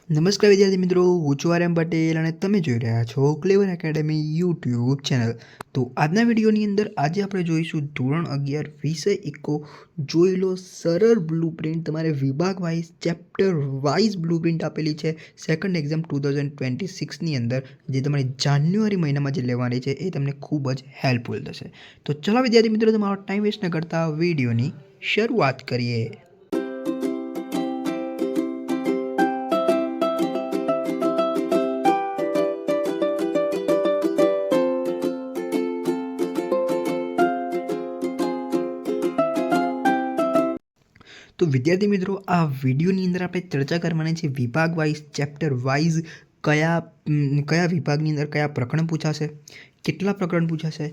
નમસ્કાર વિદ્યાર્થી મિત્રો, હું છું આર્યન પટેલ અને તમે જોઈ રહ્યા છો ક્લેવર એકેડમી યુટ્યુબ ચેનલ। તો આજના વિડીયોની અંદર આજે આપણે જોઈશું ધોરણ 11 વિષય ઇકો। જોઈ લો સરળ બ્લુપ્રિન્ટ, તમારે વિભાગ વાઇઝ ચેપ્ટર વાઇઝ બ્લુપ્રિન્ટ આપેલી છે સેકન્ડ એક્ઝામ 2026ની અંદર, જે તમારી જાન્યુઆરી મહિનામાં જે લેવાની છે એ તમને ખૂબ જ હેલ્પફુલ થશે। તો ચલો વિદ્યાર્થી મિત્રો, તમારો ટાઈમ વેસ્ટ ન કરતા વિડીયોની શરૂઆત કરીએ। તો વિદ્યાર્થી મિત્રો, આ વિડીયોની અંદર આપણે ચર્ચા કરવાની છે વિભાગ વાઇઝ ચેપ્ટર વાઇઝ કયા વિભાગની અંદર કયા પ્રકરણ પૂછાશે, કેટલા પ્રકરણ પૂછાશે,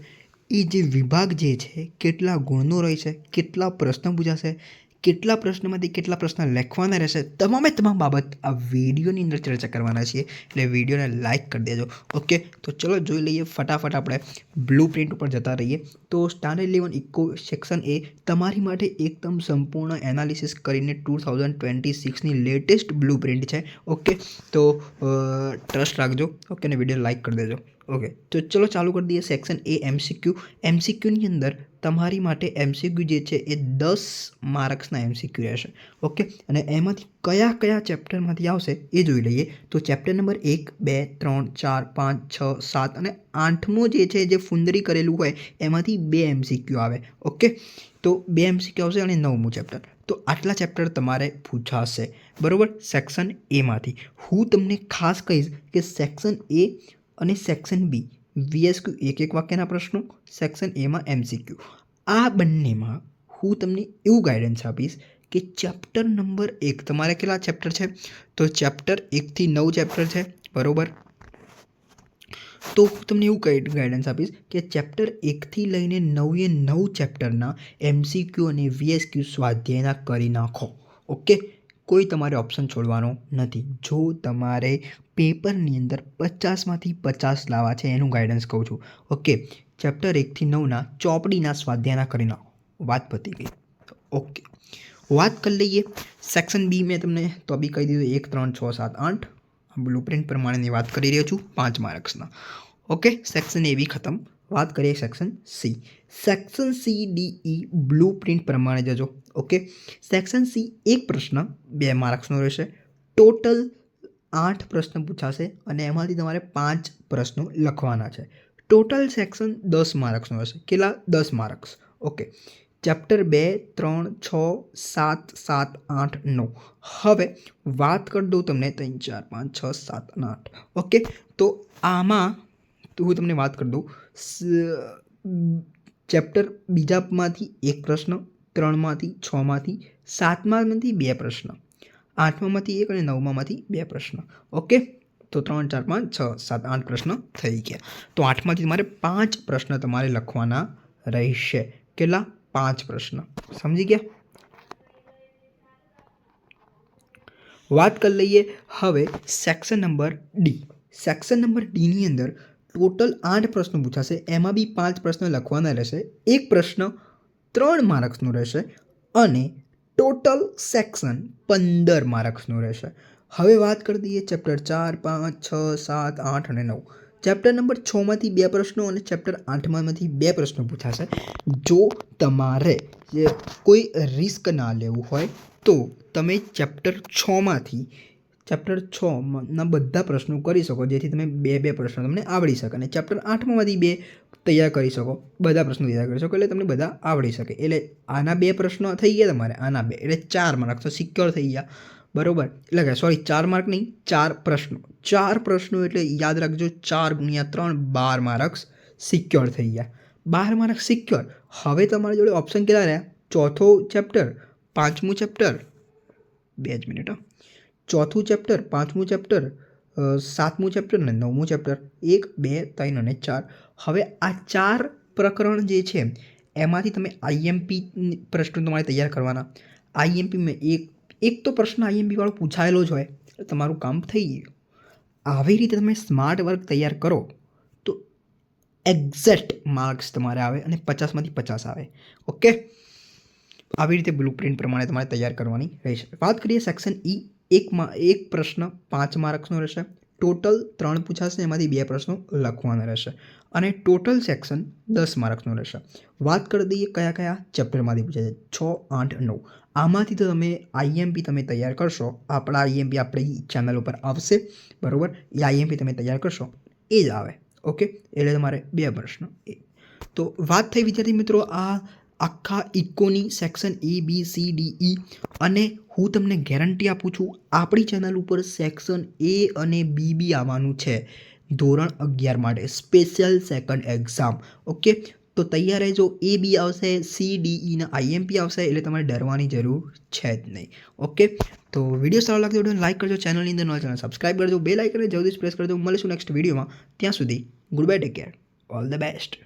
એ જે વિભાગ જે છે કેટલા ગુણનો રહેશે, કેટલા પ્રશ્ન પૂછાશે, કેટલા પ્રશ્નમાંથી કેટલા પ્રશ્ન લખવાના રહેશે, તમામે તમામ બાબત આ વિડીયોની અંદર ચર્ચા કરવાના છીએ। એટલે વિડીયોને લાઇક કરી દેજો। ઓકે, તો ચલો જોઈ લઈએ ફટાફટ, આપણે બ્લુ પ્રિન્ટ ઉપર જતા રહીએ। તો સ્ટાન્ડર્ડ 11 ઇકો સેક્શન એ તમારી માટે એકદમ સંપૂર્ણ એનાલિસિસ કરીને 2026ની લેટેસ્ટ બ્લુ પ્રિન્ટ છે। ઓકે, તો ટ્રસ્ટ રાખજો। ઓકે, અને વિડીયો લાઇક કરી દેજો। ઓકે, તો ચલો ચાલુ કરી દઈએ સેક્શન એ એમસીક્યુ। એમસીક્યુની અંદર તમારી માટે એમસીક્યુ જે છે એ 10 માર્ક્સના એમસીક્યુ રહેશે। ઓકે, અને એમાંથી કયા કયા ચેપ્ટરમાંથી આવશે એ જોઈ લઈએ। તો ચેપ્ટર નંબર 1, 2, 3, 4, 5, 6, 7 અને 8મો જે છે, જે ફુંદરી કરેલું હોય એમાંથી 2 એમસીક્યુ આવે। ઓકે, તો 2 એમસીક્યુ આવશે અને 9મું ચેપ્ટર। તો આટલા ચેપ્ટર તમારે પૂછાશે, બરાબર, સેક્શન એમાંથી। હું તમને ખાસ કહીશ કે સેક્શન એ અને સેક્શન બી વીએસક્યુ એક વાક્યના પ્રશ્નો, સેક્શન એમાં એમસીક્યુ, આ બંનેમાં હું તમને એવું ગાઈડન્સ આપીશ કે ચેપ્ટર નંબર 1 તમારે કેટલા ચેપ્ટર છે? તો ચેપ્ટર 1થી 9 ચેપ્ટર છે, બરાબર। તો હું તમને એવું ગાઈડન્સ આપીશ કે ચેપ્ટર 1થી લઈને 9 ચેપ્ટરના એમસીક્યુ અને વીએસક્યુ સ્વાધ્યાયના કરી નાખો। ઓકે, કોઈ તમારે ઓપ્શન છોડવાનો નથી। જો તમારે પેપરની અંદર 50માંથી 50 લાવવા છે એનું ગાઈડન્સ કહું છું। ઓકે, ચેપ્ટર 1થી 9ના ચોપડીના સ્વાધ્યાયના કરી નાખો, વાત પતી ગઈ। ઓકે, વાત કરી લઈએ સેક્શન બી। મેં તમને તો બી કહી દીધું 1, 3, 6, 7, 8 બ્લુ પ્રિન્ટ પ્રમાણેની વાત કરી રહ્યો છું, 5 માર્ક્સના। ઓકે, સેક્શન એ બી ખતમ। વાત કરીએ section C. Section C DE blue print પ્રમાણે જજો। ઓકે, સેક્શન સી એક પ્રશ્ન 2 માર્ક્સનો રહેશે। ટોટલ 8 પ્રશ્ન પૂછાશે અને એમાંથી તમારે 5 પ્રશ્નો લખવાના છે। ટોટલ સેક્શન 10 માર્ક્સનો હશે। કેટલા? 10 માર્ક્સ। Okay, chapter 2, 3, 6, 7, 7, 8, 9। હવે વાત કરી દઉં તમને 3, 4, 5, 6, 7 અને 8। ઓકે, તો આમાં તો હું તમને વાત કરી દઉં, ચેપ્ટર બીજામાંથી 1 પ્રશ્ન, 3માંથી 6માંથી 7માંથી 2 પ્રશ્ન, 8માંથી 1 અને 9માંથી 2 પ્રશ્ન। ઓકે, તો 3, 4, 5, 6, 7, 8 પ્રશ્ન થઈ ગયા। તો 8માંથી તમારે 5 પ્રશ્ન તમારે લખવાના રહેશે। કેટલા? 5 પ્રશ્ન, સમજી ગયા? વાત કરી લઈએ હવે section number D. Section number ડીની અંદર ટોટલ 8 પ્રશ્નો પૂછાશે, એમાં બી 5 પ્રશ્ન લખવાના રહેશે। એક પ્રશ્ન 3 માર્ક્સનો રહેશે અને ટોટલ સેક્શન 15 માર્ક્સનું રહેશે। હવે વાત કરી દઈએ ચેપ્ટર 4, 5, 6, 7, 8 અને 9। ચેપ્ટર નંબર 6માંથી 2 પ્રશ્નો અને ચેપ્ટર 8માંથી 2 પ્રશ્નો પૂછાશે। જો તમારે કોઈ રિસ્ક ના લેવું હોય તો તમે ચેપ્ટર 6ના બધા પ્રશ્નો કરી શકો, જેથી તમે 2 પ્રશ્નો તમને આવડી શકે અને ચેપ્ટર 8માંથી 2 તૈયાર કરી શકો, બધા પ્રશ્નો તૈયાર કરી શકો, એટલે તમને બધા આવડી શકે। એટલે આના 2 પ્રશ્નો થઈ ગયા તમારે, આના 2 એટલે 4 માર્ક્સ તો સિક્યોર થઈ ગયા, બરાબર। એટલે કે સોરી, 4 માર્ક નહીં, 4 પ્રશ્નો। 4 પ્રશ્નો એટલે યાદ રાખજો, 4 × 3 12 માર્ક્સ સિક્યોર થઈ ગયા। 12 માર્ક્સ સિક્યોર। હવે તમારી જોડે ઓપ્શન કેટલા રહ્યા? ચોથો ચેપ્ટર, 5મું ચેપ્ટર, 2 જ મિનિટ, ચોથું ચેપ્ટર, 5મું ચેપ્ટર, 7મું ચેપ્ટર અને 9મું ચેપ્ટર, 1, 2, 3 અને 4। હવે આ 4 પ્રકરણ જે છે એમાંથી તમે આઈએમપી પ્રશ્નો તમારે તૈયાર કરવાના। આઈએમપીમાં એક તો પ્રશ્ન આઈએમપી વાળો પૂછાયેલો જ હોય, એટલે તમારું કામ થઈ ગયું। આવી રીતે તમે સ્માર્ટ વર્ક તૈયાર કરો તો એક્ઝેક્ટ માર્ક્સ તમારે આવે અને 50માંથી 50 આવે। ઓકે, આવી રીતે બ્લુ પ્રિન્ટ પ્રમાણે તમારે તૈયાર કરવાની રહેશે। વાત કરીએ સેક્શન ઈ એક પ્રશ્ન 5 માર્ક્સનો રહેશે. ટોટલ 3 પૂછાશે, એમાંથી 2 પ્રશ્નો લખવાના રહેશે અને ટોટલ સેક્શન 10 માર્ક્સનું રહેશે. વાત કરી દઈએ કયા કયા ચેપ્ટરમાંથી પૂછાય છે. 6, 8, 9 આમાંથી તો તમે આઈએમપી તમે તૈયાર કરશો, આપણા આઈએમપી આપણી ચેનલ ઉપર આવશે, બરાબર. એ આઈએમપી તમે તૈયાર કરશો એ જ આવે. ઓકે, એટલે તમારે 2 પ્રશ્ન એ. તો વાત થઈ વિદ્યાર્થી મિત્રો આ આખા ઇકોની સેક્શન ABCDE, અને હું તમને ગેરંટી આપું છું આપણી ચેનલ ઉપર સેક્શન A અને B બી આવવાનું છે ધોરણ 11 માટે સ્પેશિયલ સેકન્ડ એક્ઝામ. ઓકે, તો તૈયાર રહેજો. A બી આવશે, CDE ના આઈએમપી આવશે, એટલે તમારે ડરવાની જરૂર છે જ નહીં. ઓકે, તો વિડીયો સારો લાગતો હોય તો લાઈક કરજો, ચેનલની અંદર નવા ચેનલ સબસ્ક્રાઈબ કરજો, બેલ આઇકન જલ્દી પ્રેસ કરજો. મળીશું નેક્સ્ટ વિડીયોમાં. ત્યાં સુધી good bye, take care, all the best.